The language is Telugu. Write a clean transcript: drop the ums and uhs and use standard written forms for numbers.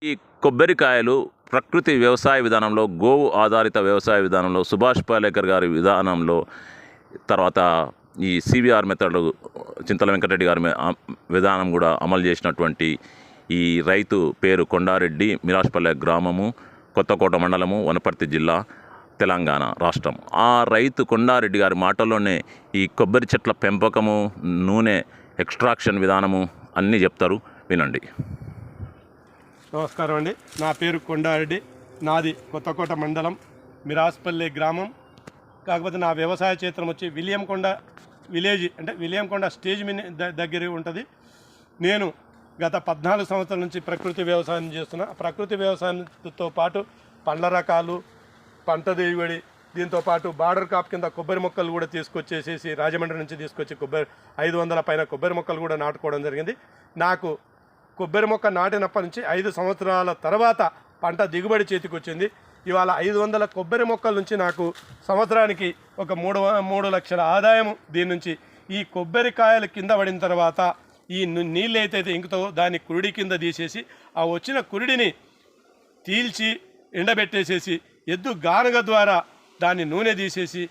ఈ కొబ్బరికాయలు ప్రకృతి వ్యవసాయ విధానంలో, గోవు ఆధారిత వ్యవసాయ విధానంలో, సుభాష్ పాలేకర్ గారి విధానంలో, తర్వాత ఈ సివిఆర్ మెథడ్ చింతల వెంకటరెడ్డి గారి విధానం కూడా అమలు చేసినటువంటి ఈ రైతు పేరు కొండారెడ్డి, మిరాష్పల్లె గ్రామము, కొత్తకోట మండలము, వనపర్తి జిల్లా, తెలంగాణ రాష్ట్రం. ఆ రైతు కొండారెడ్డి గారి మాటల్లోనే ఈ కొబ్బరి చెట్ల పెంపకము, నూనె ఎక్స్ట్రాక్షన్ విధానము అన్నీ చెప్తారు, వినండి. నమస్కారం అండి. నా పేరు కొండారెడ్డి. నాది కొత్తకోట మండలం, మిరాస్పల్లి గ్రామం. కాకపోతే నా వ్యవసాయ క్షేత్రం వచ్చి విలియంకొండ విలేజ్, అంటే విలియంకొండ స్టేజ్ దగ్గర ఉంటుంది. నేను గత 14 సంవత్సరాల నుంచి ప్రకృతి వ్యవసాయం చేస్తున్నా. ప్రకృతి వ్యవసాయంతో పాటు పండ్ల రకాలు, పంట దిగుబడి, దీంతోపాటు బార్డర్ కాప్ కింద కొబ్బరి మొక్కలు కూడా తీసుకొచ్చేసేసి రాజమండ్రి నుంచి తీసుకొచ్చి 500 పైన కొబ్బరి మొక్కలు కూడా నాటుకోవడం జరిగింది. నాకు కొబ్బరి మొక్క నాటినప్పటి నుంచి 5 సంవత్సరాల తర్వాత పంట దిగుబడి చేతికి వచ్చింది. ఇవాళ 500 కొబ్బరి మొక్కల నుంచి నాకు సంవత్సరానికి ఒక 3 లక్షల ఆదాయం దీని నుంచి. ఈ కొబ్బరికాయలు కింద పడిన తర్వాత ఈ నీళ్ళు ఏదైతే ఇంకుతో దాన్ని కురిడి కింద తీసేసి ఆ వచ్చిన కురిడిని తీల్చి ఎండబెట్టేసేసి ఎద్దు గానుగ ద్వారా దాన్ని నూనె తీసేసి